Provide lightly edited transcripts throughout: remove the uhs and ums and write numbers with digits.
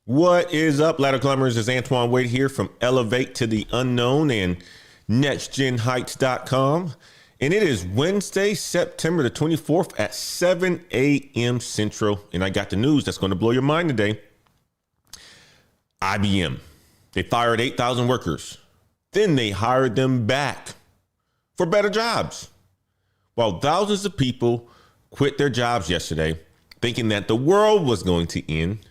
What is up, ladder climbers? It's Antoine Wade here from Elevate to the Unknown and nextgenheights.com. And it is Wednesday, September the 24th at 7 a.m. Central. And I got the news that's going to blow your mind today. IBM, they fired 8,000 workers. Then they hired them back for better jobs. While thousands of people quit their jobs yesterday, thinking that the world was going to end,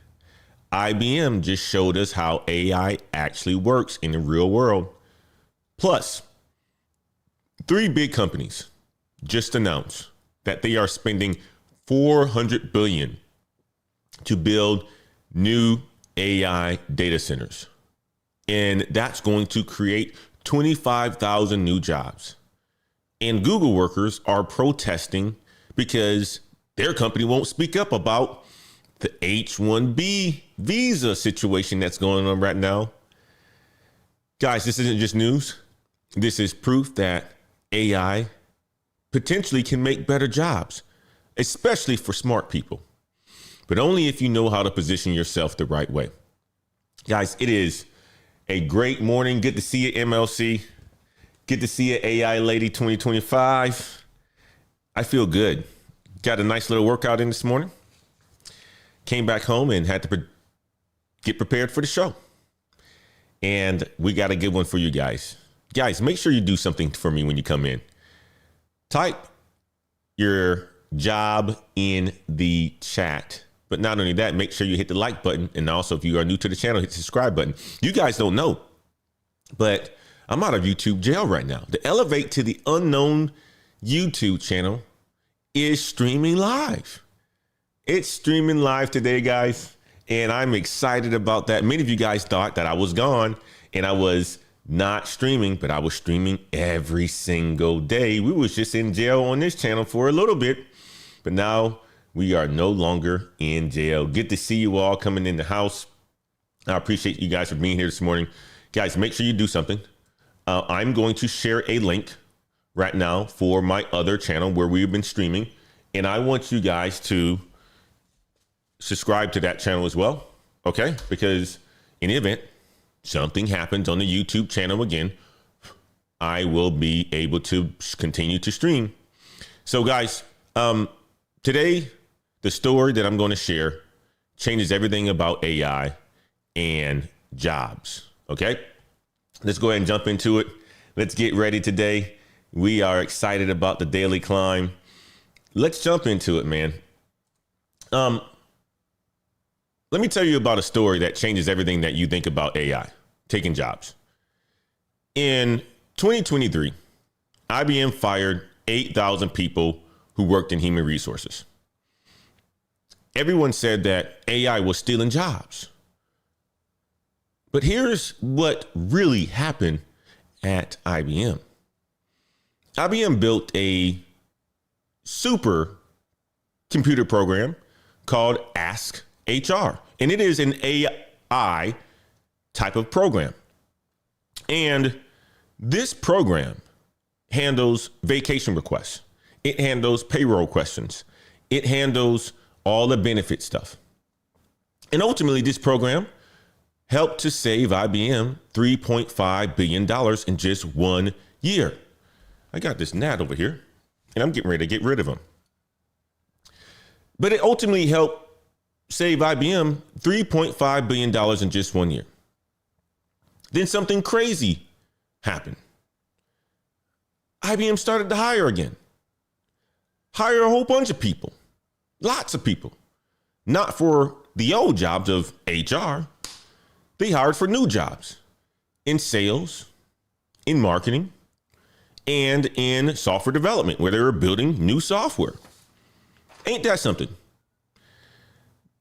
IBM just showed us how AI actually works in the real world. Plus, 3 big companies just announced that they are spending $400 billion to build new AI data centers. And that's going to create 25,000 new jobs. And Google workers are protesting because their company won't speak up about the H-1B visa situation that's going on right now. Guys, this isn't just news. This is proof that AI potentially can make better jobs, especially for smart people, but only if you know how to position yourself the right way. Guys, it is a great morning. Good to see you, MLC. Good to see you, AI Lady 2025. I feel good. Got a nice little workout in this morning. Came back home and had to get prepared for the show. And we got a good one for you guys. Guys, make sure you do something for me when you come in. Type your job in the chat. But not only that, make sure you hit the like button. And also, if you are new to the channel, hit the subscribe button. You guys don't know, but I'm out of YouTube jail right now. The Elevate to the Unknown YouTube channel is streaming live. It's streaming live today, guys, and I'm excited about that. Many of you guys thought that I was gone and I was not streaming, but I was streaming every single day. We was just in jail on this channel for a little bit, but now we are no longer in jail. Good to see you all coming in the house. I appreciate you guys for being here this morning. Guys, make sure you do something. I'm going to share a link right now for my other channel where we've been streaming, and I want you guys to subscribe to that channel as well, okay? Because in the event something happens on the YouTube channel again, I will be able to continue to stream. So guys, today, the story that I'm going to share changes everything about AI and jobs, okay? Let's go ahead and jump into it. Let's get ready today. We are excited about the daily climb. Let's jump into it, man. Let me tell you about a story that changes everything that you think about AI taking jobs. In 2023, IBM fired 8,000 people who worked in human resources. Everyone said that AI was stealing jobs. But here's what really happened at IBM. IBM built a super computer program called Ask HR, and it is an AI type of program. And this program handles vacation requests. It handles payroll questions. It handles all the benefit stuff. And ultimately, this program helped to save IBM $3.5 billion in just 1 year. I got this gnat over here, and I'm getting ready to get rid of him. But it ultimately helped save IBM $3.5 billion in just 1 year. Then something crazy happened. IBM started to hire again. Hire a whole bunch of people, lots of people, not for the old jobs of HR. They hired for new jobs in sales, in marketing, and in software development, where they were building new software. Ain't that something?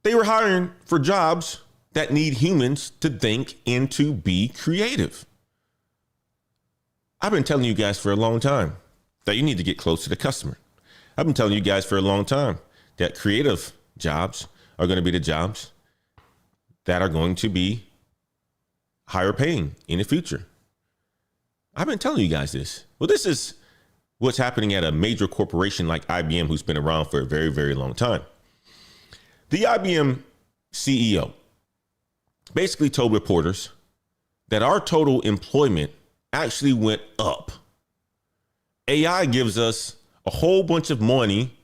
They were hiring for jobs that need humans to think and to be creative. I've been telling you guys for a long time that you need to get close to the customer. I've been telling you guys for a long time that creative jobs are going to be the jobs that are going to be higher paying in the future. I've been telling you guys this. Well, this is what's happening at a major corporation like IBM, who's been around for a very, very long time. The IBM CEO basically told reporters that our total employment actually went up. AI gives us a whole bunch of money,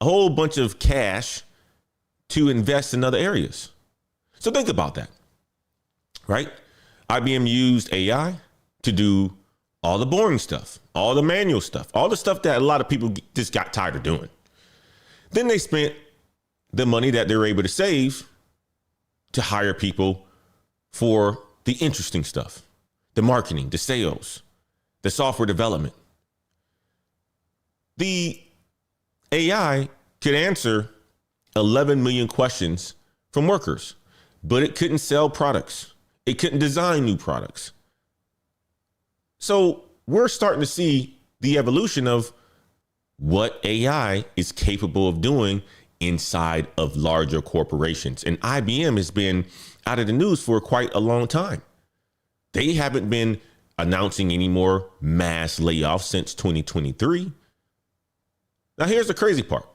a whole bunch of cash to invest in other areas. So think about that, right? IBM used AI to do all the boring stuff, all the manual stuff, all the stuff that a lot of people just got tired of doing. Then they spent the money that they were able to save to hire people for the interesting stuff, the marketing, the sales, the software development. The AI could answer 11 million questions from workers, but it couldn't sell products. It couldn't design new products. So we're starting to see the evolution of what AI is capable of doing inside of larger corporations. And IBM has been out of the news for quite a long time. They haven't been announcing any more mass layoffs since 2023. Now, here's the crazy part.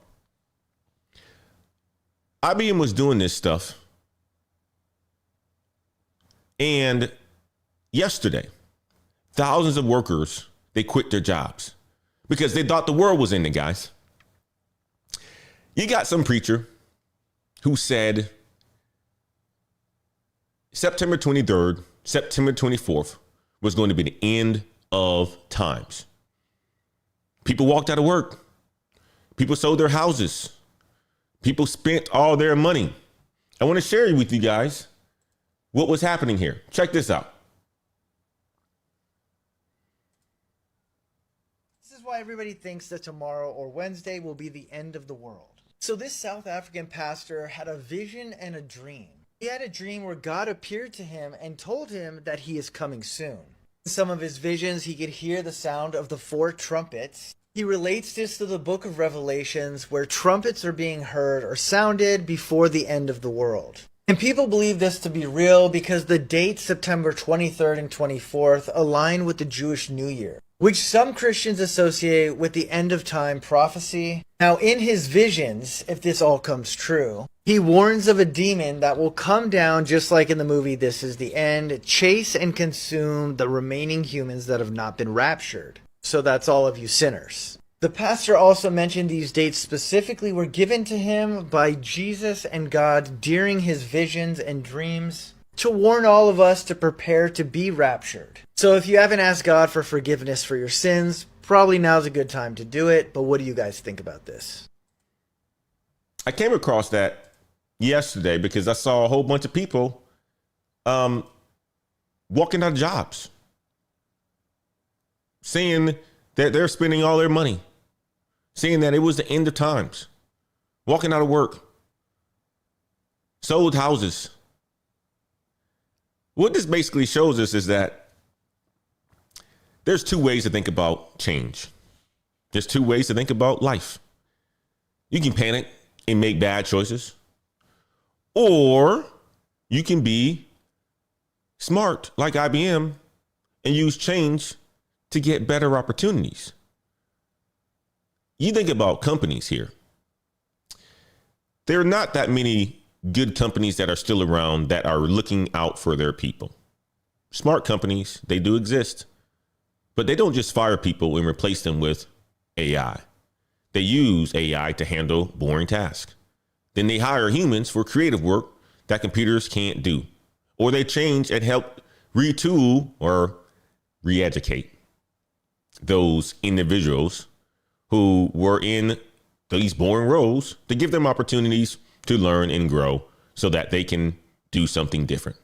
IBM was doing this stuff. And yesterday, thousands of workers, they quit their jobs because they thought the world was ending, guys. You got some preacher who said September 23rd, September 24th was going to be the end of times. People walked out of work. People sold their houses. People spent all their money. I want to share with you guys what was happening here. Check this out. This is why everybody thinks that tomorrow or Wednesday will be the end of the world. So this South African pastor had a vision and a dream. He had a dream where God appeared to him and told him that he is coming soon. In some of his visions, he could hear the sound of the 4 trumpets. He relates this to the book of Revelations, where trumpets are being heard or sounded before the end of the world. And people believe this to be real because the dates September 23rd and 24th align with the Jewish New Year, which some Christians associate with the end of time prophecy. Now, in his visions, if this all comes true, he warns of a demon that will come down just like in the movie This Is the End, chase and consume the remaining humans that have not been raptured. So that's all of you sinners. The pastor also mentioned these dates specifically were given to him by Jesus and God during his visions and dreams to warn all of us to prepare to be raptured. So if you haven't asked God for forgiveness for your sins, probably now's a good time to do it. But what do you guys think about this? I came across that yesterday because I saw a whole bunch of people walking out of jobs, saying that they're spending all their money, saying that it was the end of times, walking out of work, sold houses. What this basically shows us is that there's 2 ways to think about change. There's 2 ways to think about life. You can panic and make bad choices, or you can be smart like IBM and use change to get better opportunities. You think about companies here. There are not that many good companies that are still around that are looking out for their people. Smart companies, they do exist, but they don't just fire people and replace them with AI. They use AI to handle boring tasks. Then they hire humans for creative work that computers can't do, or they change and help retool or re-educate those individuals who were in these boring roles to give them opportunities to learn and grow so that they can do something different.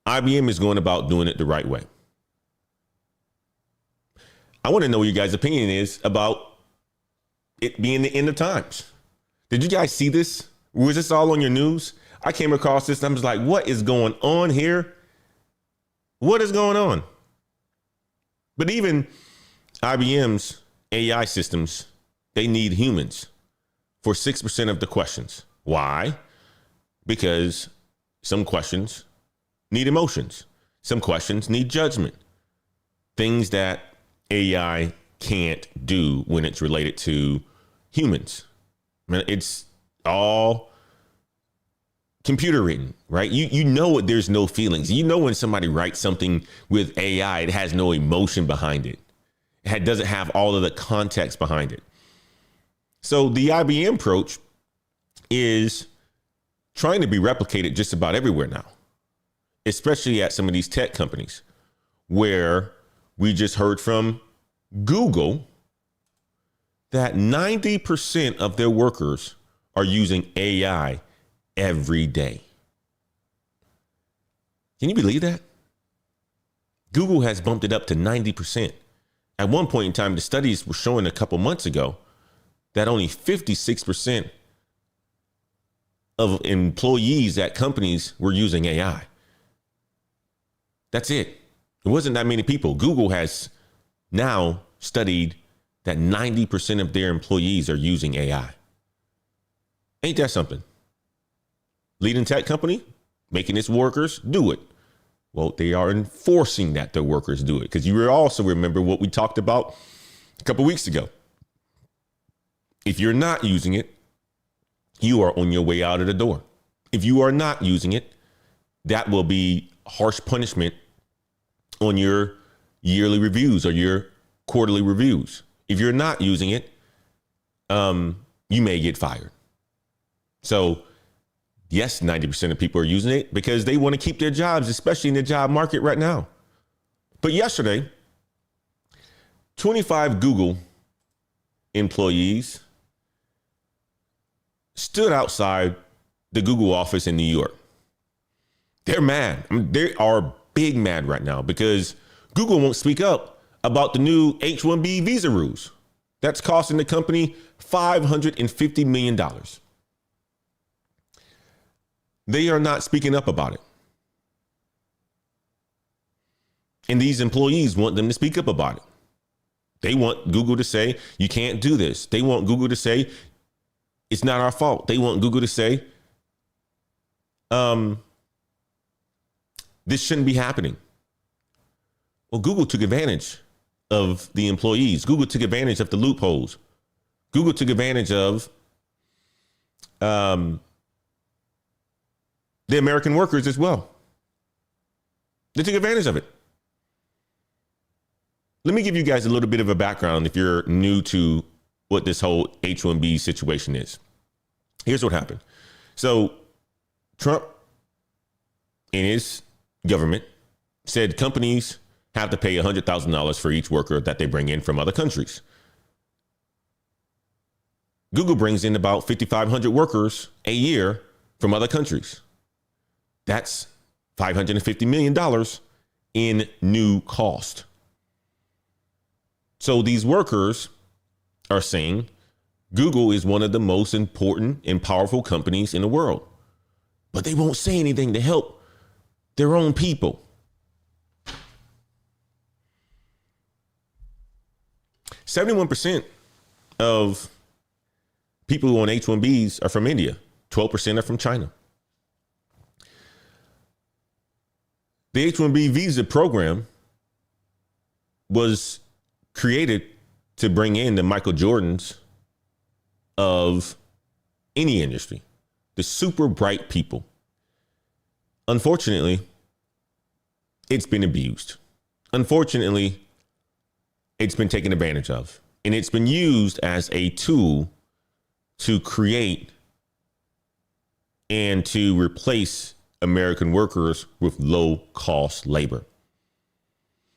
IBM is going about doing it the right way. I want to know what your guys' opinion is about it being the end of times. Did you guys see this? Was this all on your news? I came across this and I was like, what is going on here? What is going on? But even IBM's AI systems, they need humans for 6% of the questions. Why? Because some questions need emotions. Some questions need judgment. Things that AI can't do when it's related to humans. I mean, it's all computer written, right? You know it, there's no feelings. You know when somebody writes something with AI, it has no emotion behind it. It doesn't have all of the context behind it. So the IBM approach is trying to be replicated just about everywhere now, especially at some of these tech companies where we just heard from Google that 90% of their workers are using AI every day. Can you believe that? Google has bumped it up to 90%. At one point in time, the studies were showing a couple months ago that only 56% of employees at companies were using AI. That's it. It wasn't that many people. Google has now studied that 90% of their employees are using AI. Ain't that something? Leading tech company, making its workers do it. Well, they are enforcing that their workers do it. Because you also remember what we talked about a couple weeks ago. If you're not using it, you are on your way out of the door. If you are not using it, that will be harsh punishment on your yearly reviews or your quarterly reviews. If you're not using it, you may get fired. So yes, 90% of people are using it because they want to keep their jobs, especially in the job market right now. But yesterday, 25 Google employees stood outside the Google office in New York. They're mad. They are big mad right now because Google won't speak up about the new H-1B visa rules. That's costing the company $550 million. They are not speaking up about it. And these employees want them to speak up about it. They want Google to say, you can't do this. They want Google to say, it's not our fault. They want Google to say, this shouldn't be happening. Well, Google took advantage of the employees. Google took advantage of the loopholes. Google took advantage of the American workers as well. They took advantage of it. Let me give you guys a little bit of a background if you're new to what this whole H-1B situation is. Here's what happened. So Trump and his government said companies have to pay $100,000 for each worker that they bring in from other countries. Google brings in about 5,500 workers a year from other countries. That's $550 million in new cost. So these workers are saying Google is one of the most important and powerful companies in the world, but they won't say anything to help their own people. %71 of people on H-1Bs are from India. 12% are from China. The H-1B visa program was created to bring in the Michael Jordans of any industry, the super bright people. Unfortunately, it's been abused. Unfortunately, it's been taken advantage of, and it's been used as a tool to create and to replace American workers with low cost labor.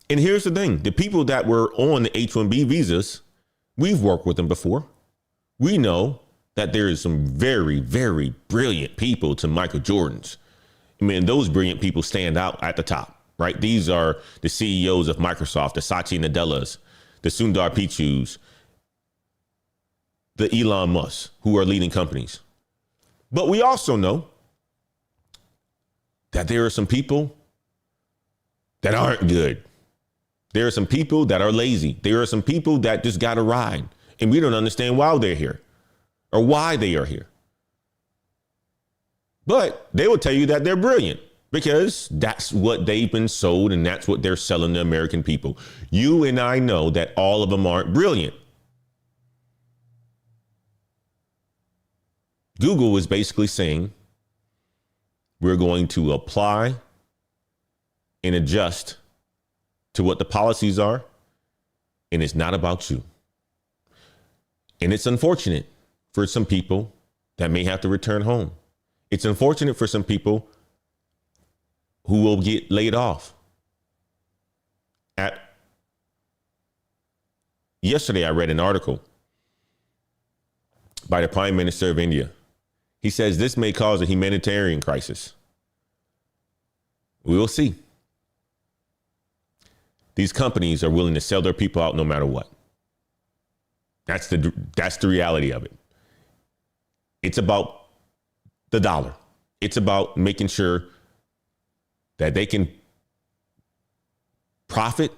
And here's the thing. The people that were on the H-1B visas, we've worked with them before. We know that there is some very, very brilliant people to Michael Jordans. I mean, those brilliant people stand out at the top, right? These are the CEOs of Microsoft, the Satya Nadellas, the Sundar Pichus, the Elon Musk, who are leading companies. But we also know that there are some people that aren't good. There are some people that are lazy. There are some people that just got to ride, and we don't understand why they're here or why they are here. But they will tell you that they're brilliant because that's what they've been sold and that's what they're selling the American people. You and I know that all of them aren't brilliant. Google is basically saying We're going to apply and adjust to what the policies are. And it's not about you. And it's unfortunate for some people that may have to return home. It's unfortunate for some people who will get laid off. Yesterday, I read an article by the Prime Minister of India. He says this may cause a humanitarian crisis. We will see. These companies are willing to sell their people out no matter what. That's the reality of it. It's about the dollar. It's about making sure that they can profit,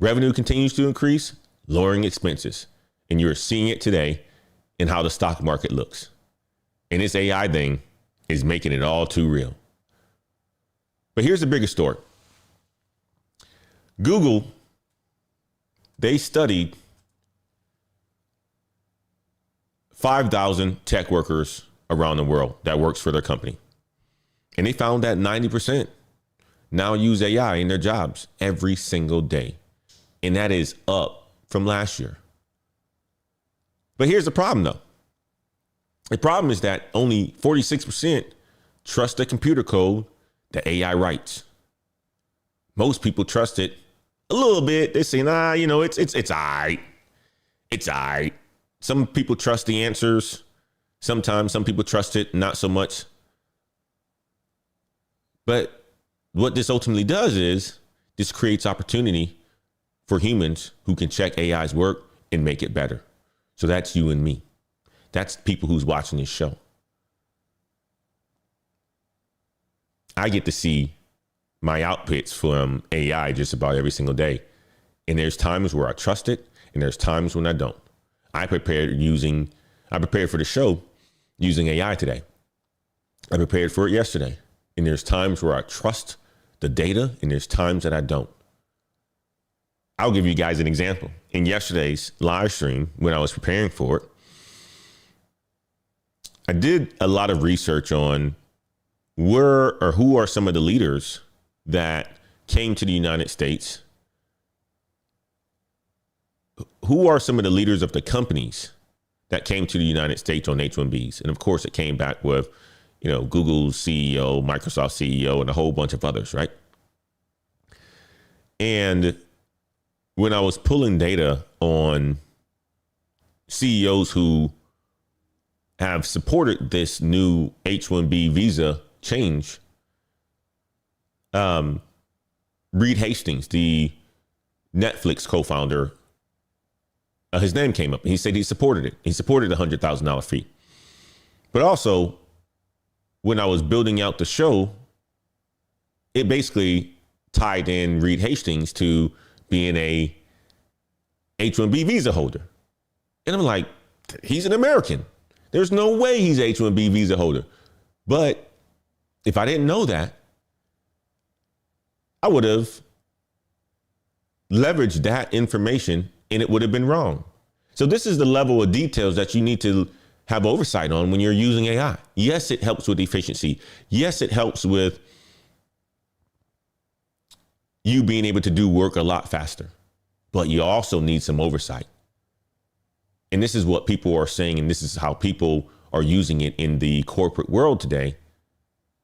revenue continues to increase, lowering expenses. And you're seeing it today in how the stock market looks. And this AI thing is making it all too real. But here's the bigger story. Google, they studied 5,000 tech workers around the world that works for their company. And they found that 90% now use AI in their jobs every single day. And that is up from last year. But here's the problem, though. The problem is that only 46% trust the computer code that AI writes. Most people trust it a little bit. They say, nah, it's all right. It's all right. Some people trust the answers. Sometimes some people trust it, not so much. But what this ultimately does is this creates opportunity for humans who can check AI's work and make it better. So that's you and me. That's people who's watching this show. I get to see my outputs from AI just about every single day. And there's times where I trust it and there's times when I don't. I prepared for the show using AI today. I prepared for it yesterday. And there's times where I trust the data and there's times that I don't. I'll give you guys an example. In yesterday's live stream, when I was preparing for it, I did a lot of research on who are some of the leaders that came to the United States. Who are some of the leaders of the companies that came to the United States on H-1Bs? And of course, it came back with, Google's CEO, Microsoft CEO, and a whole bunch of others, right? And when I was pulling data on CEOs who have supported this new H-1B visa change, Reed Hastings, the Netflix co-founder, his name came up. He said he supported it. He supported a $100,000 fee. But also, when I was building out the show, it basically tied in Reed Hastings to being a H-1B visa holder. And I'm like, he's an American. There's no way he's H-1B visa holder. But if I didn't know that, I would have leveraged that information and it would have been wrong. So this is the level of details that you need to have oversight on when you're using AI. Yes, it helps with efficiency. Yes, it helps with you being able to do work a lot faster, but you also need some oversight. And this is what people are saying, and this is how people are using it in the corporate world today.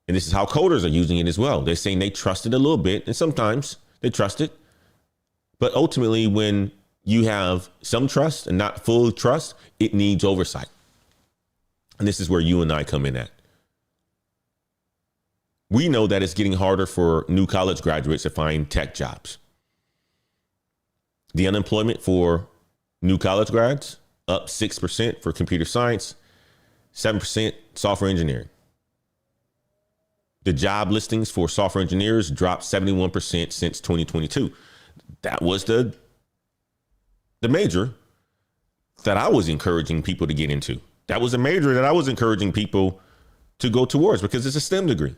And this is how coders are using it as well. They're saying they trust it a little bit, and sometimes they trust it. But ultimately, when you have some trust and not full trust, it needs oversight. And this is where you and I come in at. We know that it's getting harder for new college graduates to find tech jobs. The unemployment for new college grads, up 6% for computer science, 7% software engineering. The job listings for software engineers dropped 71% since 2022. That was the major that I was encouraging people to get into. That was a major that I was encouraging people to go towards because it's a STEM degree.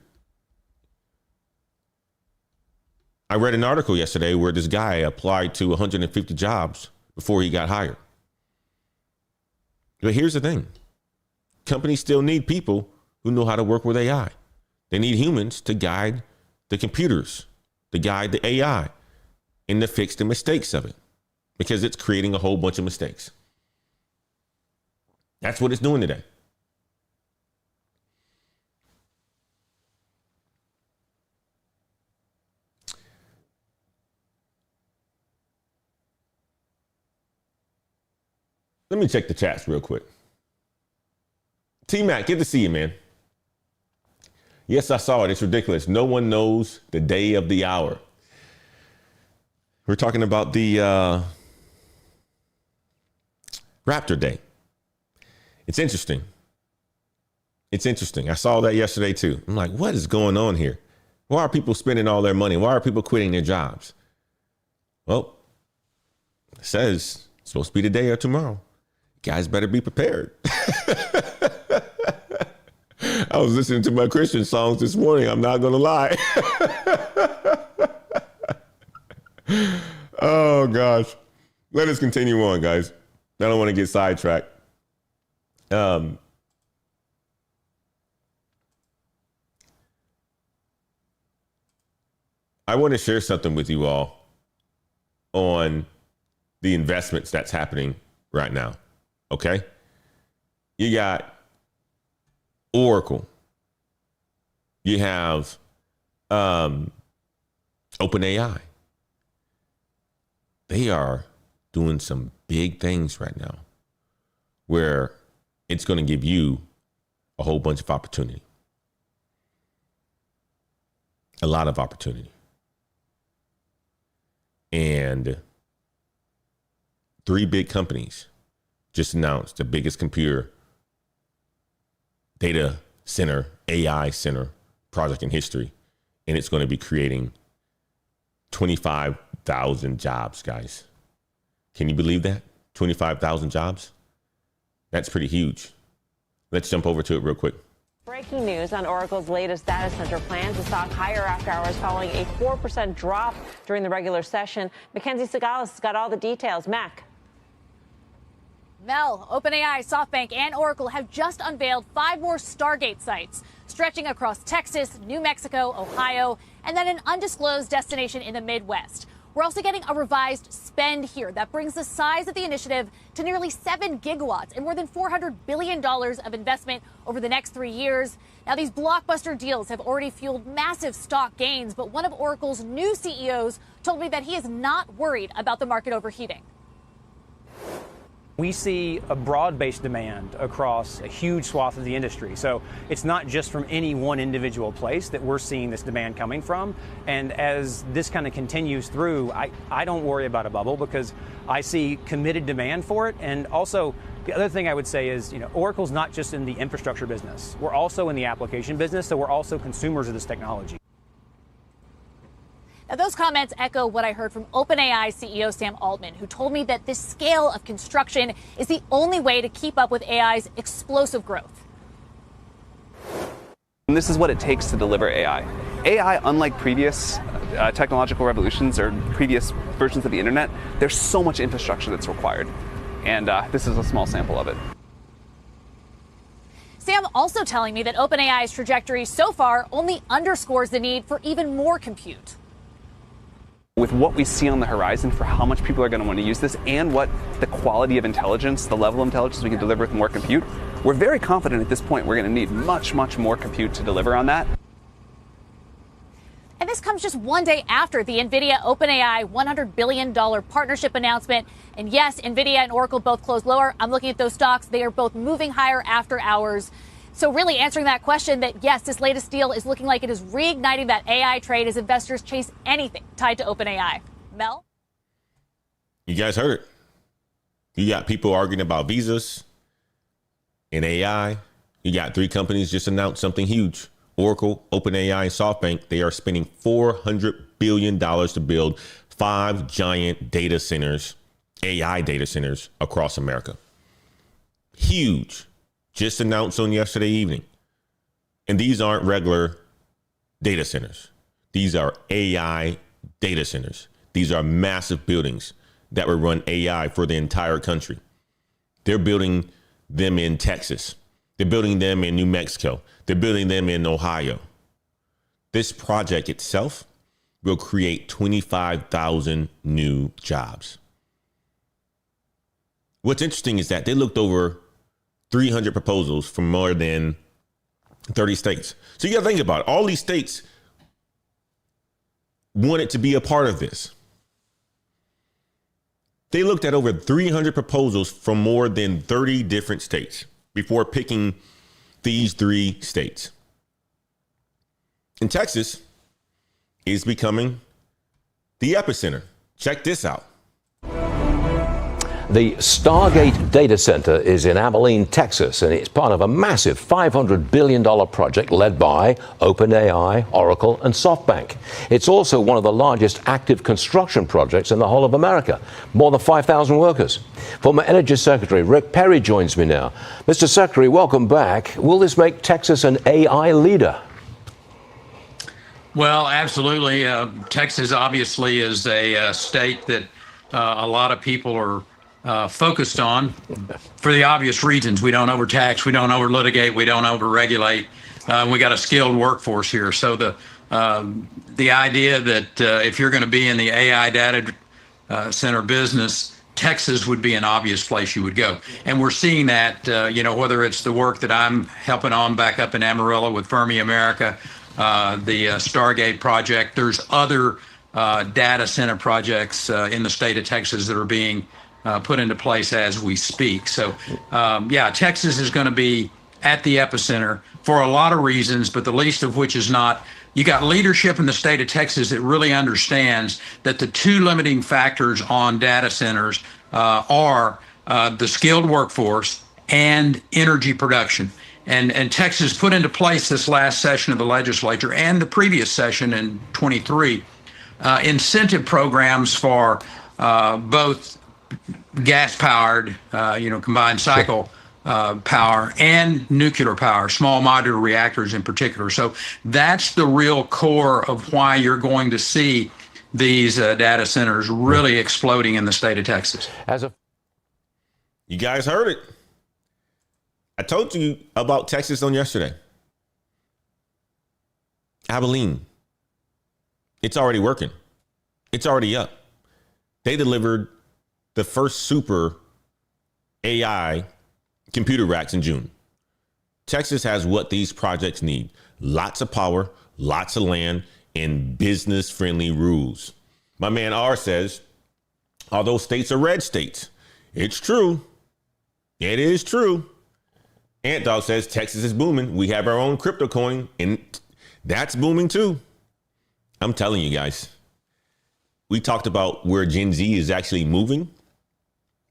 I read an article yesterday where this guy applied to 150 jobs before he got hired. But here's the thing. Companies still need people who know how to work with AI. They need humans to guide the computers, to guide the AI, and to fix the mistakes of it, because it's creating a whole bunch of mistakes. That's what it's doing today. Let me check the chats real quick. T-Mac, good to see you, man. Yes, I saw it. It's ridiculous. No one knows the day of the hour. We're talking about the Raptor Day. It's interesting. It's interesting. I saw that yesterday too. I'm like, what is going on here? Why are people spending all their money? Why are people quitting their jobs? Well, it says it's supposed to be today or tomorrow. Guys better be prepared. I was listening to my Christian songs this morning. I'm not going to lie. Oh, gosh. Let us continue on, guys. I don't want to get sidetracked. I want to share something with you all on the investments that's happening right now. Okay? You got Oracle. You have OpenAI. They are doing some big things right now where it's going to give you a whole bunch of opportunity. A lot of opportunity. And 3 big companies just announced the biggest computer data center, AI center project in history. And it's going to be creating 25,000 jobs, guys. Can you believe that? 25,000 jobs? That's pretty huge. Let's jump over to it real quick. Breaking news on Oracle's latest data center plans. The stock higher after hours following a 4% drop during the regular session. Mackenzie Sagales has got all the details. Mac. Mel, OpenAI, SoftBank, and Oracle have just unveiled 5 more Stargate sites, stretching across Texas, New Mexico, Ohio, and then an undisclosed destination in the Midwest. We're also getting a revised spend here that brings the size of the initiative to nearly 7 gigawatts and more than $400 billion of investment over the next 3 years. Now, these blockbuster deals have already fueled massive stock gains, but one of Oracle's new CEOs told me that he is not worried about the market overheating. We see a broad-based demand across a huge swath of the industry. So it's not just from any one individual place that we're seeing this demand coming from. And as this kind of continues through, I don't worry about a bubble because I see committed demand for it. And also, the other thing I would say is, Oracle's not just in the infrastructure business. We're also in the application business, so we're also consumers of this technology. Now, those comments echo what I heard from OpenAI CEO Sam Altman, who told me that this scale of construction is the only way to keep up with AI's explosive growth. And this is what it takes to deliver AI. AI, unlike previous technological revolutions or previous versions of the internet, there's so much infrastructure that's required. And this is a small sample of it. Sam also telling me that OpenAI's trajectory so far only underscores the need for even more compute. With what we see on the horizon for how much people are going to want to use this and what the quality of intelligence, the level of intelligence we can deliver with more compute, we're very confident at this point we're going to need much, much more compute to deliver on that. And this comes just one day after the NVIDIA OpenAI $100 billion partnership announcement. And yes, NVIDIA and Oracle both closed lower. I'm looking at those stocks. They are both moving higher after hours. So really answering that question that, yes, this latest deal is looking like it is reigniting that AI trade as investors chase anything tied to OpenAI. Mel? You guys heard it. You got people arguing about visas and AI. You got 3 companies just announced something huge. Oracle, OpenAI, and SoftBank. They are spending $400 billion to build 5 giant data centers, AI data centers across America. Huge. Just announced on yesterday evening. And these aren't regular data centers. These are AI data centers. These are massive buildings that will run AI for the entire country. They're building them in Texas. They're building them in New Mexico. They're building them in Ohio. this project itself will create 25,000 new jobs. What's interesting is that they looked over 300 proposals from more than 30 states. So you got to think about it. All these states wanted to be a part of this. They looked at over 300 proposals from more than 30 different states before picking these 3 states. And Texas is becoming the epicenter. Check this out. The Stargate data center is in Abilene, Texas, and it's part of a massive $500 billion project led by OpenAI, Oracle, and SoftBank. It's also one of the largest active construction projects in the whole of America, more than 5,000 workers. Former Energy Secretary Rick Perry joins me now. Mr. Secretary, welcome back. Will this make Texas an AI leader? Well, absolutely. Texas obviously is a state that a lot of people are focused on for the obvious reasons. We don't overtax, we don't over litigate, we don't over regulate. We got a skilled workforce here. So the idea that if you're going to be in the AI data center business, Texas would be an obvious place you would go. And we're seeing that, whether it's the work that I'm helping on back up in Amarillo with Fermi America, the Stargate project. There's other data center projects in the state of Texas that are being put into place as we speak. So, Texas is going to be at the epicenter for a lot of reasons, but the least of which is not. You got leadership in the state of Texas that really understands that the 2 limiting factors on data centers are the skilled workforce and energy production. And Texas put into place this last session of the legislature and the previous session in 23 incentive programs for both gas-powered, combined cycle power and nuclear power, small modular reactors in particular. So that's the real core of why you're going to see these data centers really exploding in the state of Texas. You guys heard it. I told you about Texas on yesterday. Abilene. It's already working. It's already up. They delivered the first super AI computer racks in June. Texas has what these projects need. Lots of power, lots of land, and business-friendly rules. My man R says, although states are red states, it's true. It is true. Ant Dog says Texas is booming. We have our own crypto coin, and that's booming too. I'm telling you guys. We talked about where Gen Z is actually moving.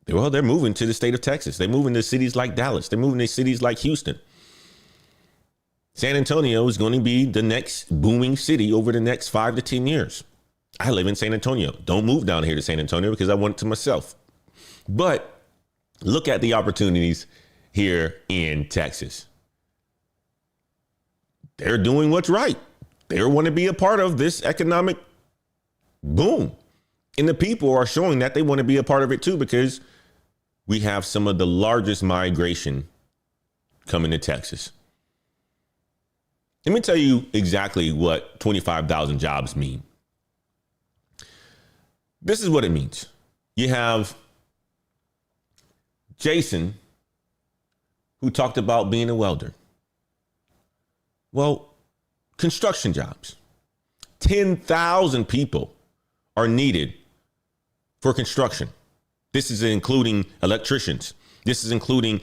Well, they're moving to the state of Texas. They're moving to cities like Dallas. They're moving to cities like Houston. San Antonio is going to be the next booming city over the next 5 to 10 years. I live in San Antonio. Don't move down here to San Antonio because I want it to myself. But look at the opportunities here in Texas. They're doing what's right. They want to be a part of this economic boom. And the people are showing that they want to be a part of it too, because we have some of the largest migration coming to Texas. Let me tell you exactly what 25,000 jobs mean. This is what it means. You have Jason, who talked about being a welder. Well, construction jobs. 10,000 people are needed for construction. This is including electricians. This is including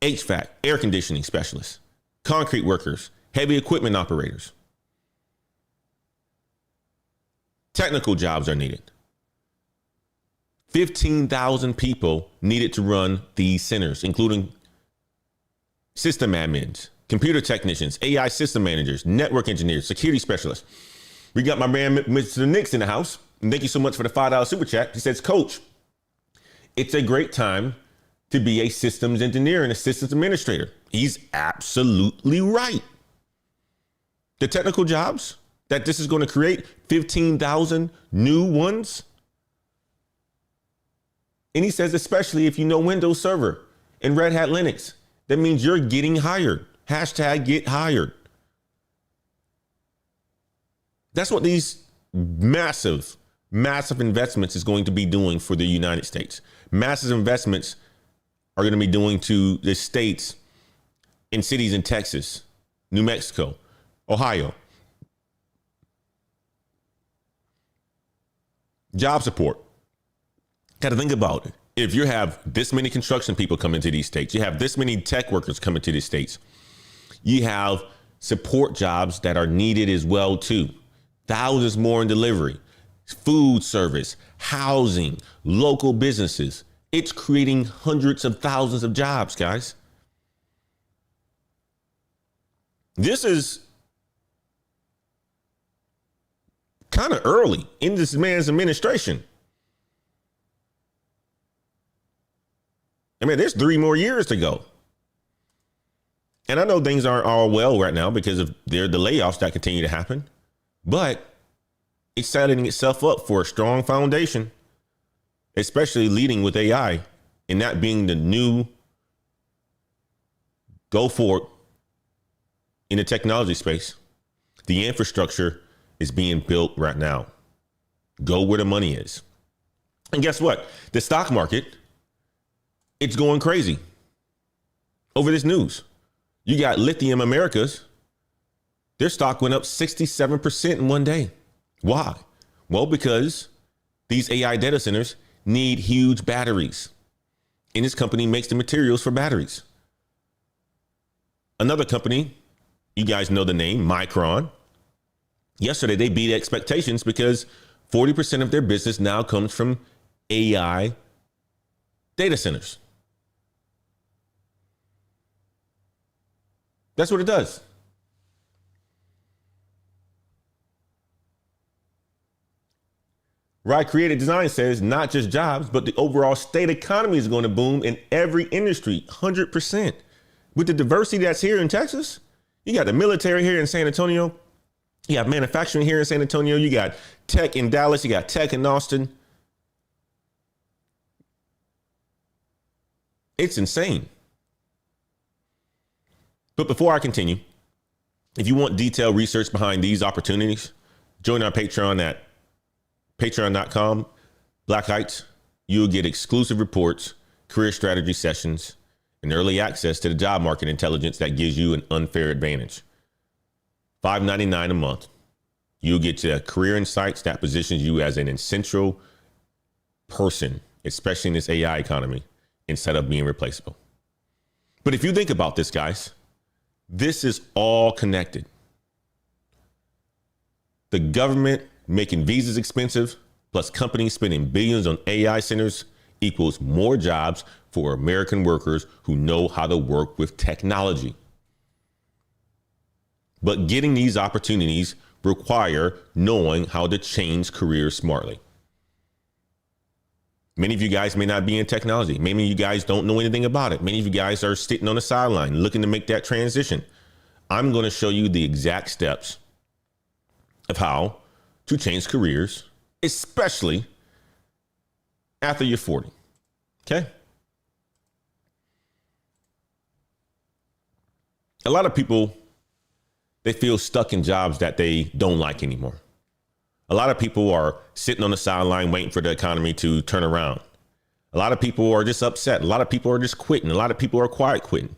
HVAC, air conditioning specialists, concrete workers, heavy equipment operators. Technical jobs are needed. 15,000 people needed to run these centers, including system admins, computer technicians, AI system managers, network engineers, security specialists. We got my man, Mr. Nix, in the house. And thank you so much for the $5 super chat. He says, Coach, it's a great time to be a systems engineer and a systems administrator. He's absolutely right. The technical jobs that this is going to create, 15,000 new ones. And he says, especially if you know Windows Server and Red Hat Linux, that means you're getting hired. Hashtag get hired. That's what these massive investments is going to be doing for the United States. Massive investments are going to be doing to the states and cities in Texas, New Mexico, Ohio. Job support. Got to think about it. If you have this many construction people coming to these states, you have this many tech workers coming to these states, you have support jobs that are needed as well too. Thousands more in delivery, food service, housing, local businesses. It's creating hundreds of thousands of jobs, guys. This is kind of early in this man's administration. I mean, there's 3 more years to go. And I know things aren't all well right now because of the layoffs that continue to happen, but it's setting itself up for a strong foundation, especially leading with AI and that being the new go for it in the technology space. The infrastructure is being built right now. Go where the money is. And guess what? The stock market, it's going crazy over this news. You got Lithium Americas. Their stock went up 67% in one day. Why? Well, because these AI data centers need huge batteries. And this company makes the materials for batteries. Another company, you guys know the name, Micron. Yesterday, they beat expectations because 40% of their business now comes from AI data centers. That's what it does. Right Creative Design says not just jobs, but the overall state economy is going to boom in every industry, 100%. With the diversity that's here in Texas, you got the military here in San Antonio. You got manufacturing here in San Antonio. You got tech in Dallas. You got tech in Austin. It's insane. But before I continue, if you want detailed research behind these opportunities, join our Patreon at patreon.com/Black Heights. You'll get exclusive reports, career strategy sessions, and early access to the job market intelligence that gives you an unfair advantage. $5.99 a month. You'll get to career insights that positions you as an essential person, especially in this AI economy, instead of being replaceable. But if you think about this, guys, this is all connected. The government making visas expensive, plus companies spending billions on AI centers equals more jobs for American workers who know how to work with technology. But getting these opportunities require knowing how to change careers smartly. Many of you guys may not be in technology. Many of you guys don't know anything about it. Many of you guys are sitting on the sideline looking to make that transition. I'm going to show you the exact steps of how to change careers, especially after you're 40. Okay? A lot of people, they feel stuck in jobs that they don't like anymore. A lot of people are sitting on the sideline waiting for the economy to turn around. A lot of people are just upset. A lot of people are just quitting. A lot of people are quiet quitting.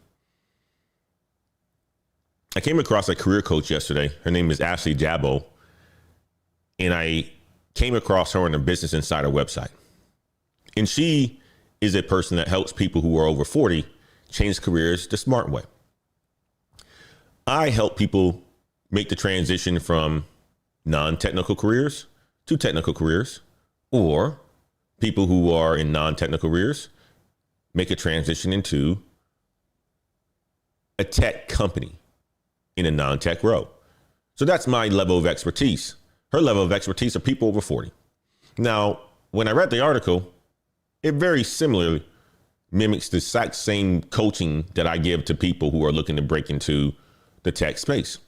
I came across a career coach yesterday. Her name is Ashley Jabbo. And I came across her on the Business Insider website. And she is a person that helps people who are over 40 change careers the smart way. I help people make the transition from non-technical careers to technical careers, or people who are in non-technical careers make a transition into a tech company in a non-tech role. So that's my level of expertise. Her level of expertise are people over 40. Now, when I read the article, it very similarly mimics the exact same coaching that I give to people who are looking to break into the tech space.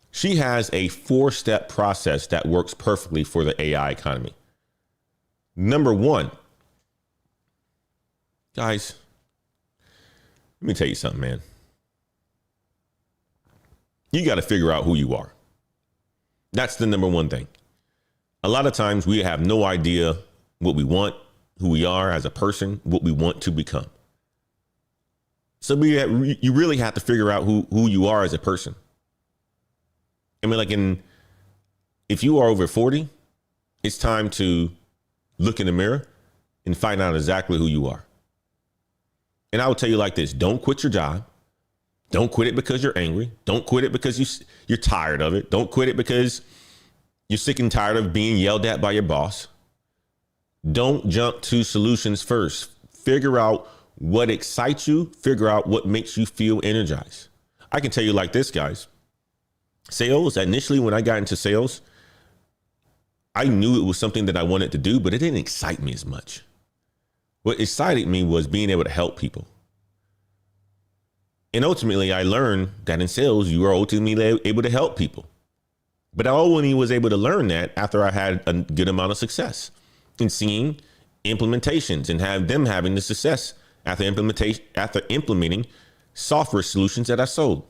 She has a 4-step process that works perfectly for the AI economy. Number 1, guys, let me tell you something, man. You got to figure out who you are. That's the number one thing. A lot of times we have no idea what we want, who we are as a person, what we want to become. So you really have to figure out who you are as a person. I mean, like if you are over 40, it's time to look in the mirror and find out exactly who you are. And I will tell you like this, don't quit your job. Don't quit it because you're angry. Don't quit it because you're tired of it. Don't quit it because you're sick and tired of being yelled at by your boss. Don't jump to solutions first. Figure out what excites you. Figure out what makes you feel energized. I can tell you like this, guys. Sales, initially when I got into sales, I knew it was something that I wanted to do, but it didn't excite me as much. What excited me was being able to help people. And ultimately, I learned that in sales, you are ultimately able to help people. But I only was able to learn that after I had a good amount of success in seeing implementations and have them having the success after implementing software solutions that I sold.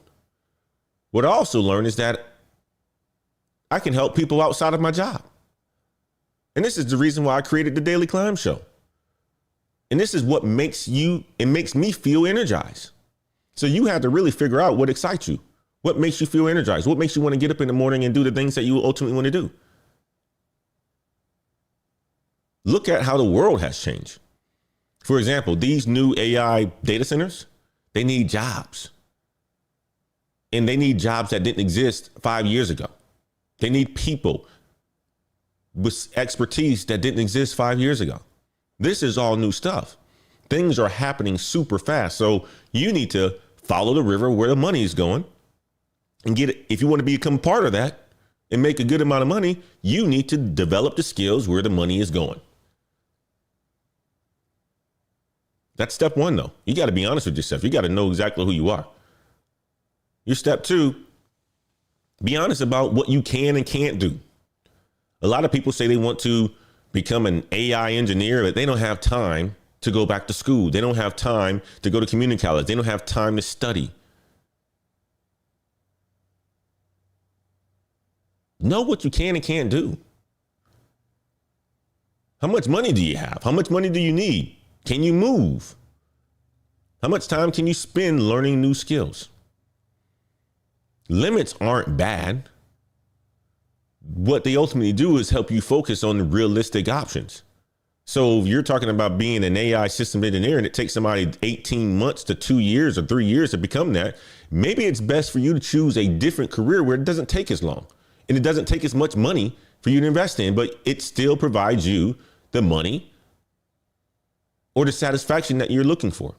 What I also learned is that I can help people outside of my job. And this is the reason why I created the Daily Climb Show. And this is what makes me feel energized. So you have to really figure out what excites you, what makes you feel energized, what makes you want to get up in the morning and do the things that you ultimately want to do. Look at how the world has changed. For example, these new AI data centers, they need jobs. And they need jobs that didn't exist 5 years ago. They need people with expertise that didn't exist 5 years ago. This is all new stuff. Things are happening super fast. So you need to follow the river where the money is going and get it. If you want to become part of that and make a good amount of money, you need to develop the skills where the money is going. That's step one, though. You got to be honest with yourself. You got to know exactly who you are. Your step two, be honest about what you can and can't do. A lot of people say they want to become an AI engineer, but they don't have time to go back to school. They don't have time to go to community college. They don't have time to study. Know what you can and can't do. How much money do you have? How much money do you need? Can you move? How much time can you spend learning new skills? Limits aren't bad. What they ultimately do is help you focus on the realistic options. So if you're talking about being an AI system engineer and it takes somebody 18 months to 2 years or 3 years to become that, maybe it's best for you to choose a different career where it doesn't take as long and it doesn't take as much money for you to invest in, but it still provides you the money or the satisfaction that you're looking for,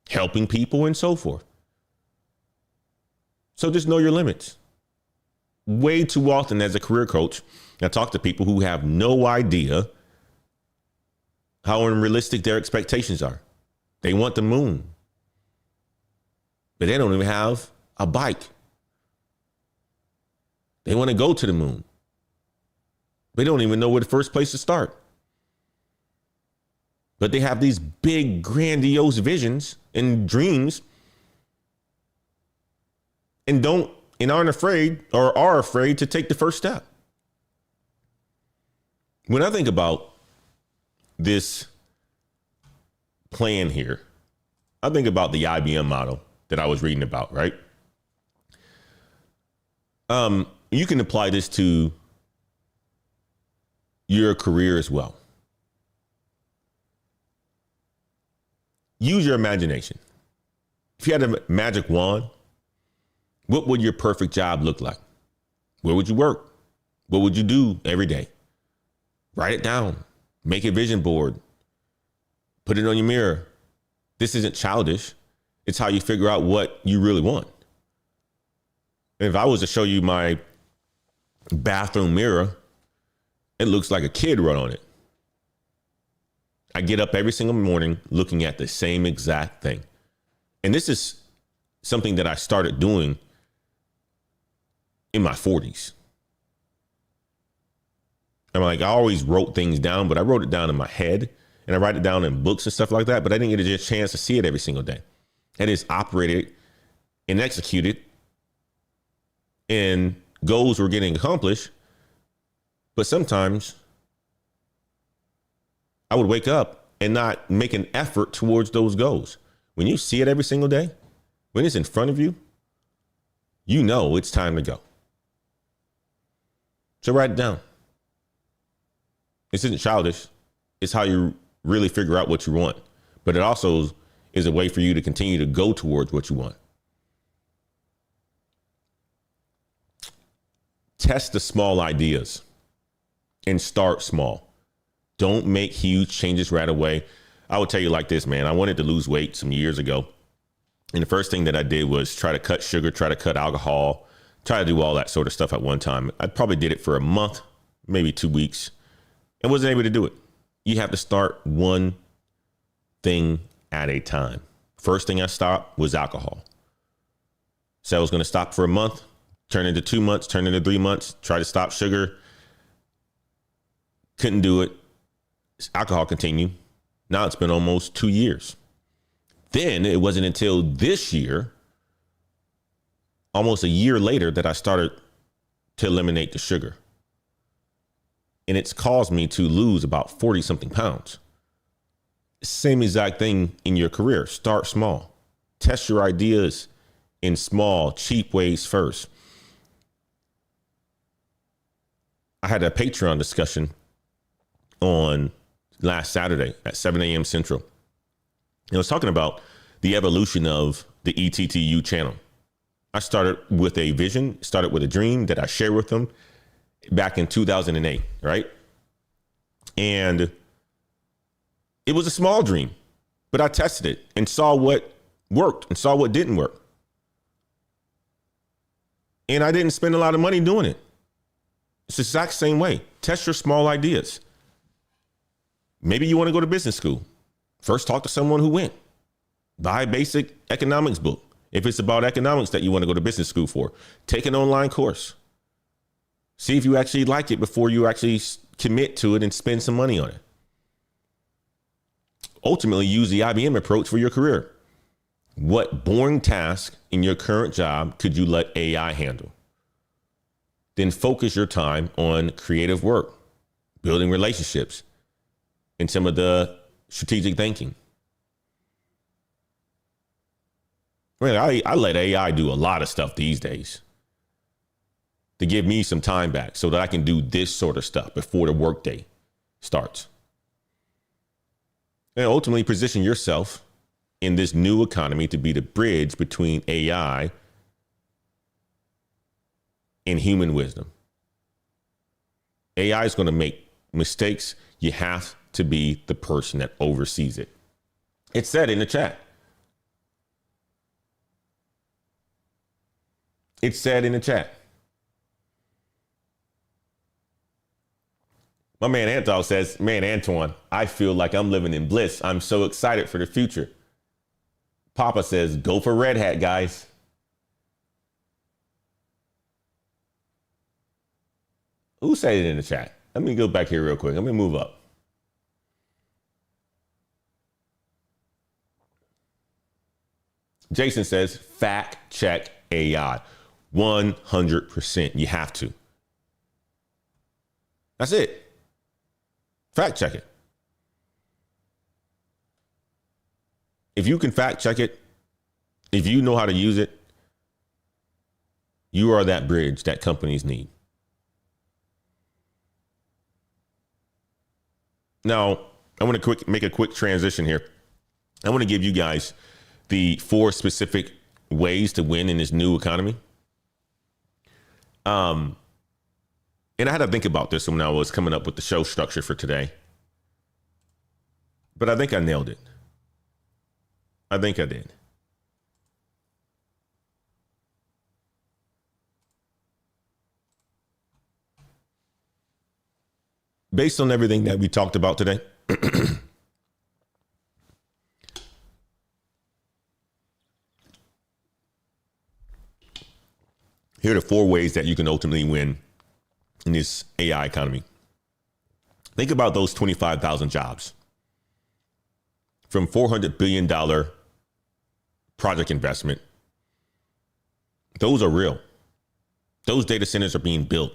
helping people and so forth. So just know your limits. Way too often as a career coach, I talk to people who have no idea how unrealistic their expectations are. They want the moon, but they don't even have a bike. They want to go to the moon. They don't even know where the first place to start. But they have these big, grandiose visions and dreams and aren't afraid or are afraid to take the first step. When I think about this plan here, I think about the IBM model that I was reading about, right? You can apply this to your career as well. Use your imagination. If you had a magic wand, what would your perfect job look like? Where would you work? What would you do every day? Write it down. Make a vision board. Put it on your mirror. This isn't childish. It's how you figure out what you really want. And if I was to show you my bathroom mirror, it looks like a kid wrote on it. I get up every single morning looking at the same exact thing. And this is something that I started doing in my 40s. I always wrote things down, but I wrote it down in my head and I write it down in books and stuff like that. But I didn't get a chance to see it every single day. And it's operated and executed in goals were getting accomplished. But sometimes I would wake up and not make an effort towards those goals. When you see it every single day, when it's in front of you, you know it's time to go. So write it down. This isn't childish. It's how you really figure out what you want. But it also is a way for you to continue to go towards what you want. Test the small ideas and start small. Don't make huge changes right away. I would tell you like this, man. I wanted to lose weight some years ago. And the first thing that I did was try to cut sugar, try to cut alcohol, try to do all that sort of stuff at one time. I probably did it for a month, maybe 2 weeks, and wasn't able to do it. You have to start one thing at a time. First thing I stopped was alcohol. Said I was going to stop for a month, turn into 2 months, turn into 3 months, try to stop sugar. Couldn't do it. Alcohol continued. Now it's been almost 2 years. Then it wasn't until this year, almost a year later, that I started to eliminate the sugar. And it's caused me to lose about 40 something pounds. Same exact thing in your career. Start small. Test your ideas in small, cheap ways first. I had a Patreon discussion on last Saturday at 7 a.m. Central. I was talking about the evolution of the ETTU channel. I started with a vision, started with a dream that I shared with them back in 2008, right? And it was a small dream, but I tested it and saw what worked and saw what didn't work. And I didn't spend a lot of money doing it. It's the exact same way. Test your small ideas. Maybe you want to go to business school. First, talk to someone who went. Buy a basic economics book. If it's about economics that you want to go to business school for, take an online course. See if you actually like it before you actually commit to it and spend some money on it. Ultimately, use the IBM approach for your career. What boring task in your current job could you let AI handle? Then focus your time on creative work, building relationships, and some of the strategic thinking. Really, I let AI do a lot of stuff these days to give me some time back so that I can do this sort of stuff before the workday starts. And ultimately position yourself in this new economy to be the bridge between AI and human wisdom. AI is going to make mistakes. You have to be the person that oversees it. It said in the chat. It said in the chat. My man Anton says, man, Antoine, I feel like I'm living in bliss. I'm so excited for the future. Papa says, go for Red Hat, guys. Who said it in the chat? Let me go back here real quick. Let me move up. Jason says, fact check AI. 100%. You have to. That's it. Fact check it. If you can fact check it, if you know how to use it, you are that bridge that companies need. Now, I want to make a quick transition here. I want to give you guys the 4 specific ways to win in this new economy. And I had to think about this when I was coming up with the show structure for today. But I think I nailed it. I think I did. Based on everything that we talked about today, here are the 4 ways that you can ultimately win in this AI economy. Think about those 25,000 jobs from $400 billion project investment. Those are real. Those data centers are being built.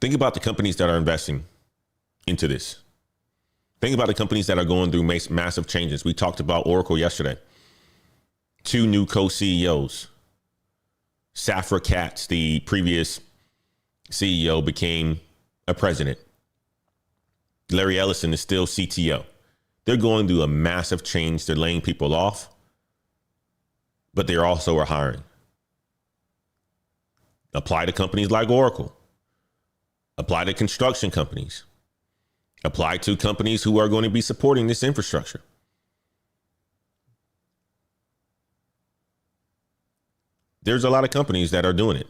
Think about the companies that are investing into this. Think about the companies that are going through massive changes. We talked about Oracle yesterday. 2 new co-CEOs. Safra Catz, the previous CEO, became a president. Larry Ellison is still CTO. They're going through a massive change. They're laying people off, but they also are hiring. Apply to companies like Oracle. Apply to construction companies. Apply to companies who are going to be supporting this infrastructure. There's a lot of companies that are doing it.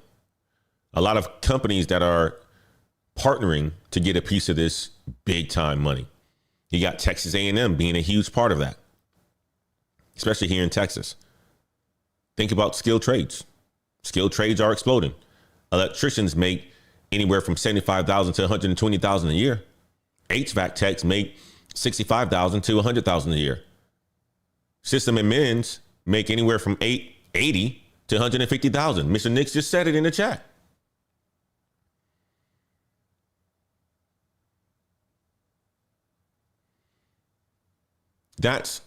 A lot of companies that are partnering to get a piece of this big time money. You got Texas A&M being a huge part of that, especially here in Texas. Think about skilled trades. Skilled trades are exploding. Electricians make anywhere from $75,000 to $120,000 a year. HVAC techs make $65,000 to $100,000 a year. System admins make anywhere from $80,000 to $150,000. Mr. Nix just said it in the chat. That's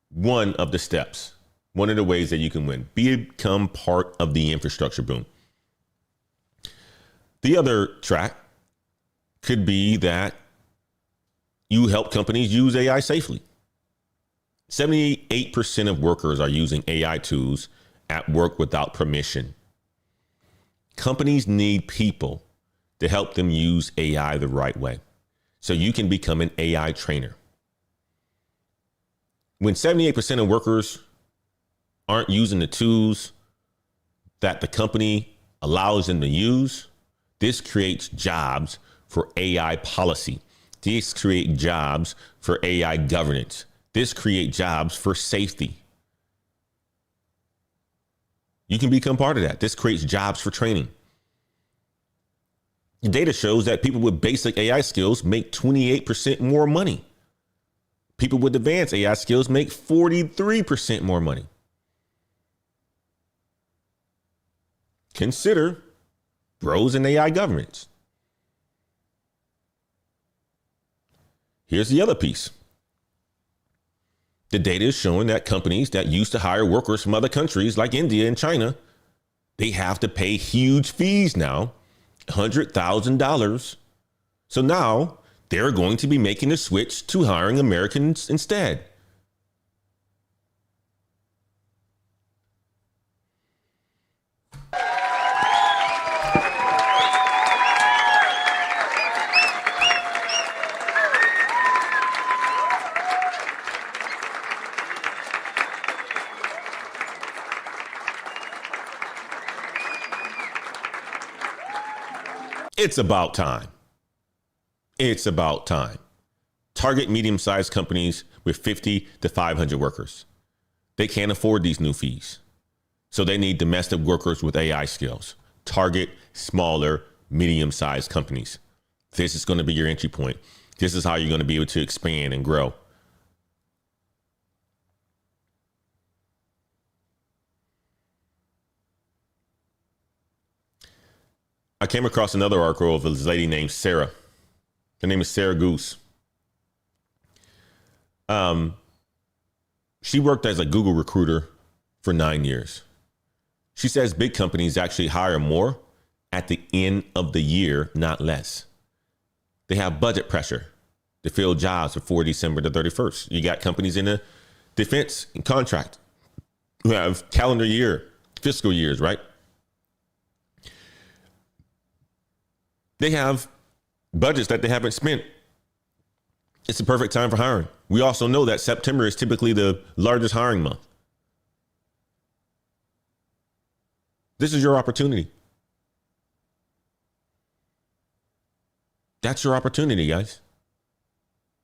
one of the steps, one of the ways that you can win. Become part of the infrastructure boom. The other track could be that you help companies use AI safely. 78% of workers are using AI tools at work without permission. Companies need people to help them use AI the right way. So you can become an AI trainer. When 78% of workers aren't using the tools that the company allows them to use, this creates jobs for AI policy. This creates jobs for AI governance. This creates jobs for safety. You can become part of that. This creates jobs for training. The data shows that people with basic AI skills make 28% more money. People with advanced AI skills make 43% more money. Consider bros in AI governance. Here's the other piece. The data is showing that companies that used to hire workers from other countries like India and China, they have to pay huge fees now, $100,000. So now they're going to be making a switch to hiring Americans instead. It's about time. It's about time. Target medium-sized companies with 50 to 500 workers. They can't afford these new fees. So they need domestic workers with AI skills. Target smaller, medium-sized companies. This is going to be your entry point. This is how you're going to be able to expand and grow. I came across another article of a lady named Sarah. Her name is Sarah Goose. She worked as a Google recruiter for 9 years. She says big companies actually hire more at the end of the year, not less. They have budget pressure to fill jobs before December the 31st. You got companies in the defense and contract who have calendar year, fiscal years, right? They have budgets that they haven't spent. It's the perfect time for hiring. We also know that September is typically the largest hiring month. This is your opportunity. That's your opportunity, guys.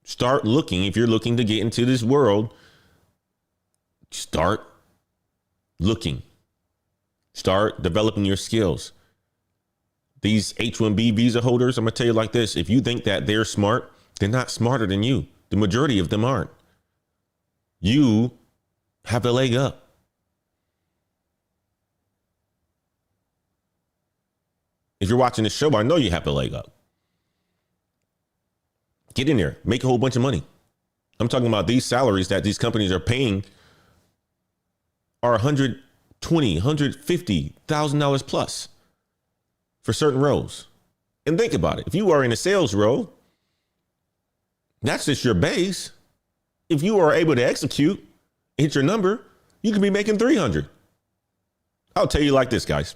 Start looking. If you're looking to get into this world, start looking. Start developing your skills. These H-1B visa holders, I'm going to tell you like this. If you think that they're smart, they're not smarter than you. The majority of them aren't. You have the leg up. If you're watching this show, I know you have the leg up. Get in there, make a whole bunch of money. I'm talking about these salaries that these companies are paying are $120,000, $150,000 plus for certain roles. And think about it. If you are in a sales role, that's just your base. If you are able to execute, hit your number, you could be making 300. I'll tell you like this, guys.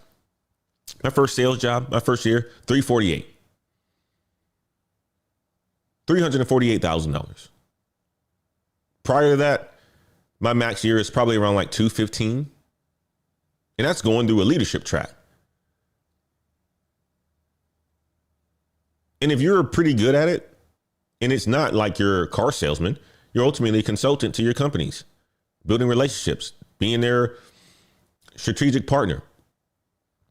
My first sales job, my first year, $348,000. Prior to that, my max year is probably around like 215. And that's going through a leadership track. And if you're pretty good at it, and it's not like you're a car salesman, you're ultimately a consultant to your companies, building relationships, being their strategic partner.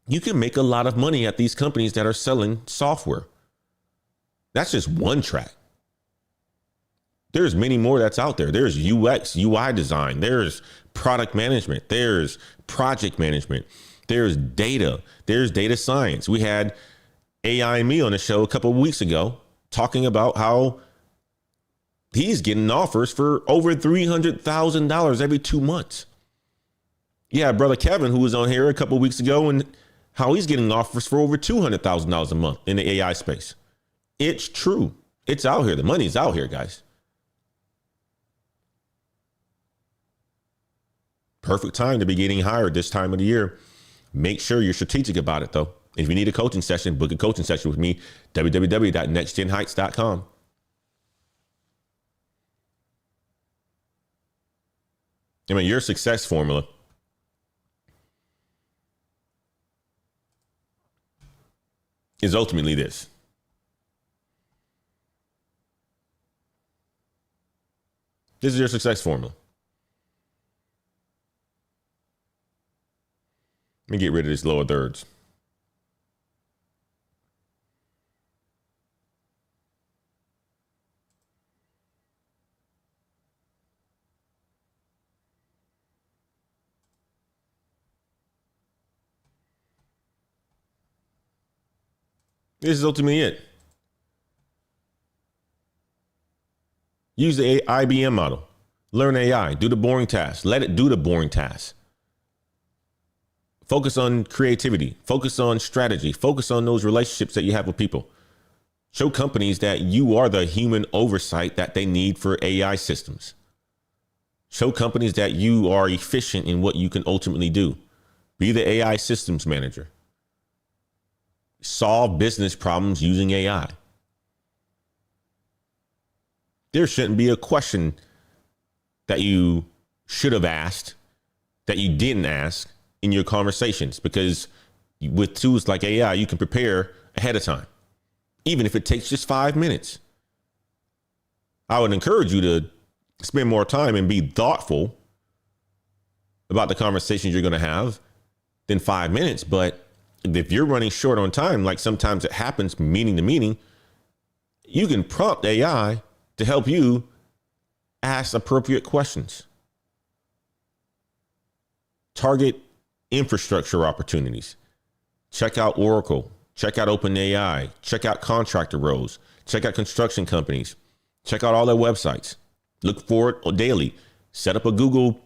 You can make a lot of money at these companies that are selling software. That's just one track. There's many more that's out there. There's UX, UI design. There's product management. There's project management. There's data. There's data science. We had AI and me on the show a couple of weeks ago talking about how he's getting offers for over $300,000 every 2 months. Yeah, brother Kevin, who was on here a couple of weeks ago, and how he's getting offers for over $200,000 a month in the AI space. It's true. It's out here. The money's out here, guys. Perfect time to be getting hired this time of the year. Make sure you're strategic about it, though. If you need a coaching session, book a coaching session with me, www.nextgenheights.com. I mean, your success formula is ultimately this. This is your success formula. Let me get rid of these lower thirds. This is ultimately it. Use the IBM model. Learn AI. Do the boring tasks. Let it do the boring tasks. Focus on creativity. Focus on strategy. Focus on those relationships that you have with people. Show companies that you are the human oversight that they need for AI systems. Show companies that you are efficient in what you can ultimately do. Be the AI systems manager. Solve business problems using AI. There shouldn't be a question that you should have asked that you didn't ask in your conversations, because with tools like AI, you can prepare ahead of time, even if it takes just 5 minutes. I would encourage you to spend more time and be thoughtful about the conversations you're going to have than 5 minutes. But if you're running short on time, like sometimes it happens meeting to meeting, you can prompt AI to help you ask appropriate questions. Target infrastructure opportunities. Check out Oracle. Check out OpenAI. Check out contractor roles. Check out construction companies. Check out all their websites. Look for it daily. Set up a Google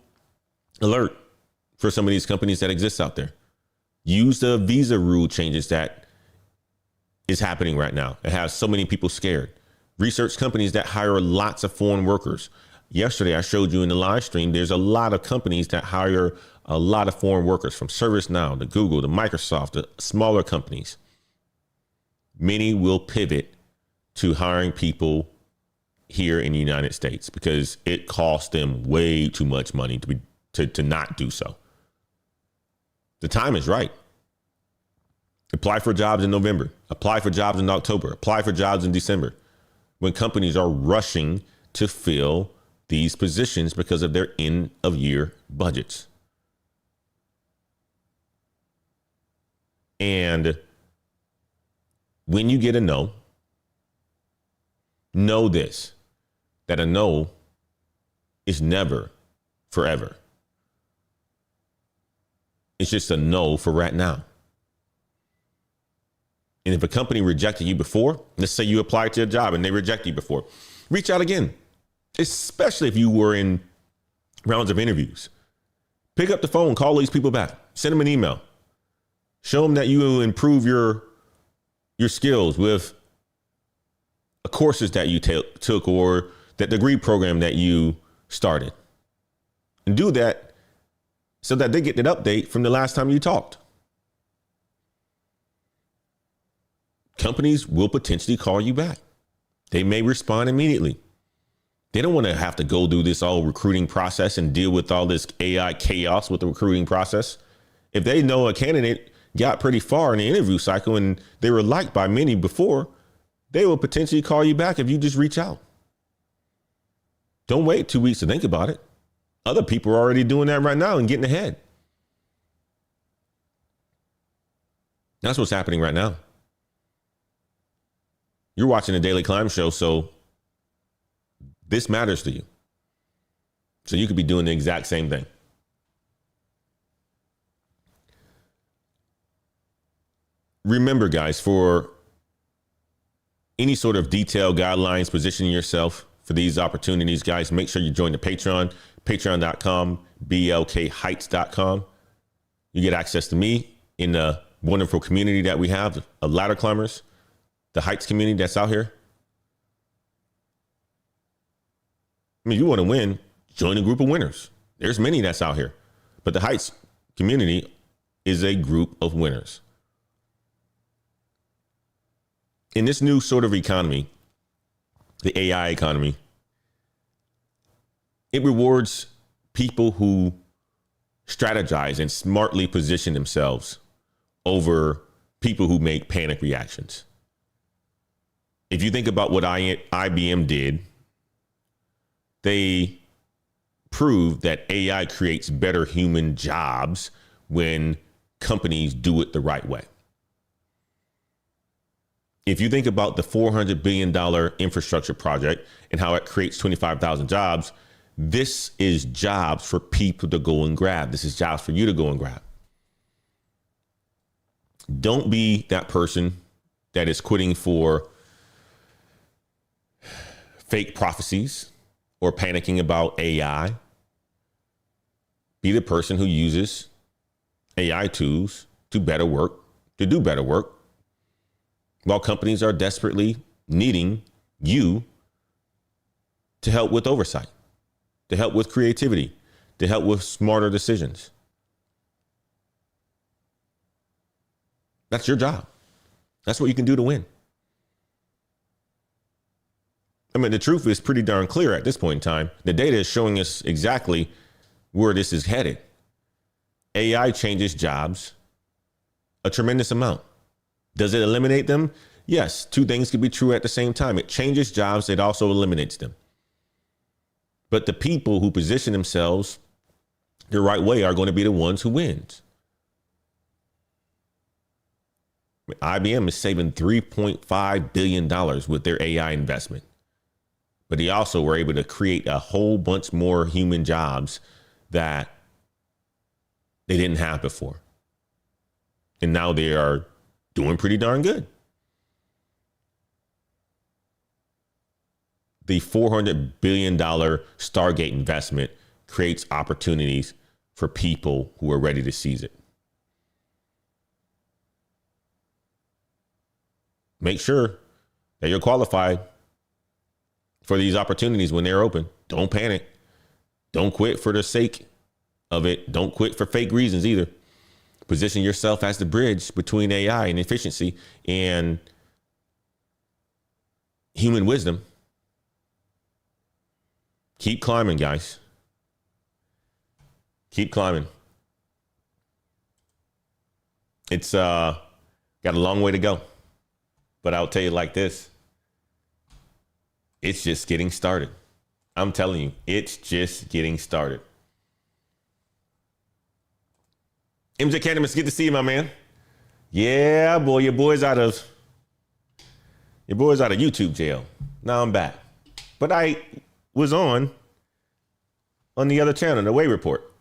alert for some of these companies that exist out there. Use the visa rule changes that is happening right now. It has so many people scared. Research companies that hire lots of foreign workers. Yesterday, I showed you in the live stream, there's a lot of companies that hire a lot of foreign workers, from ServiceNow to Google to Microsoft to smaller companies. Many will pivot to hiring people here in the United States because it costs them way too much money to not do so. The time is right. Apply for jobs in November. Apply for jobs in October. Apply for jobs in December, when companies are rushing to fill these positions because of their end of year budgets. And when you get a no, know this, that a no is never forever. It's just a no for right now. And if a company rejected you before, let's say you applied to a job and they rejected you before, reach out again, especially if you were in rounds of interviews. Pick up the phone, call these people back, send them an email, show them that you improve your skills with courses that you took or that degree program that you started. And do that so that they get an update from the last time you talked. Companies will potentially call you back. They may respond immediately. They don't want to have to go through this all recruiting process and deal with all this AI chaos with the recruiting process. If they know a candidate got pretty far in the interview cycle and they were liked by many before, they will potentially call you back if you just reach out. Don't wait 2 weeks to think about it. Other people are already doing that right now and getting ahead. That's what's happening right now. You're watching the Daily Climb Show, so this matters to you. So you could be doing the exact same thing. Remember, guys, for any sort of detailed guidelines, positioning yourself for these opportunities, guys, make sure you join the Patreon, patreon.com, blkheights.com. You get access to me in the wonderful community that we have of ladder climbers, the Heights community that's out here. I mean, you want to win, join a group of winners. There's many that's out here, but the Heights community is a group of winners. In this new sort of economy, the AI economy, it rewards people who strategize and smartly position themselves over people who make panic reactions. If you think about what IBM did, they proved that AI creates better human jobs when companies do it the right way. If you think about the $400 billion infrastructure project and how it creates 25,000 jobs, this is jobs for people to go and grab. This is jobs for you to go and grab. Don't be that person that is quitting for fake prophecies or panicking about AI. Be the person who uses AI tools to do better work, while companies are desperately needing you to help with oversight, to help with creativity, to help with smarter decisions. That's your job. That's what you can do to win. I mean, the truth is pretty darn clear at this point in time. The data is showing us exactly where this is headed. AI changes jobs a tremendous amount. Does it eliminate them? Yes, two things can be true at the same time. It changes jobs, it also eliminates them. But the people who position themselves the right way are going to be the ones who wins. IBM is saving $3.5 billion with their AI investment. But they also were able to create a whole bunch more human jobs that they didn't have before. And now they are doing pretty darn good. The $400 billion Stargate investment creates opportunities for people who are ready to seize it. Make sure that you're qualified for these opportunities when they're open. Don't panic. Don't quit for the sake of it. Don't quit for fake reasons either. Position yourself as the bridge between AI and efficiency and human wisdom. Keep climbing, guys. Keep climbing. It's got a long way to go. But I'll tell you like this. It's just getting started. I'm telling you, it's just getting started. MJ Cannabis, good to see you, my man. Yeah, boy, your boy's out of YouTube jail. Now I'm back. But I was on the other channel, the Way Report.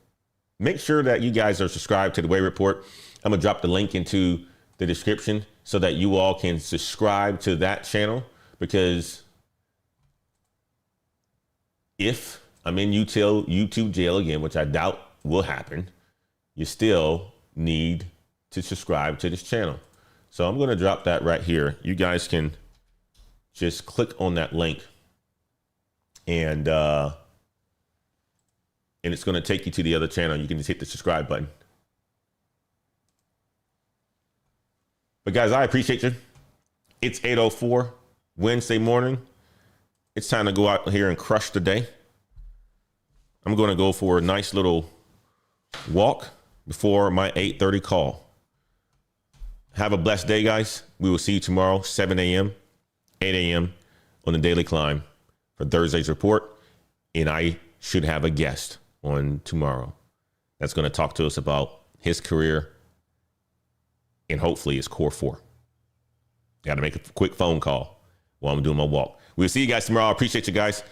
Make sure that you guys are subscribed to the Way Report. I'm going to drop the link into the description. so that you all can subscribe to that channel, because if I'm in YouTube jail again, which I doubt will happen, you still need to subscribe to this channel. So I'm going to drop that right here. You guys can just click on that link, and it's going to take you to the other channel. You can just hit the subscribe button. But guys, I appreciate you. It's 8:04 Wednesday morning. It's time to go out here and crush the day. I'm going to go for a nice little walk before my 8:30 call. Have a blessed day, guys. We will see you tomorrow, 7 a.m., 8 a.m. on the Daily Climb for Thursday's report. And I should have a guest on tomorrow that's going to talk to us about his career and hopefully his core four. Got to make a quick phone call while I'm doing my walk. We'll see you guys tomorrow. I appreciate you guys.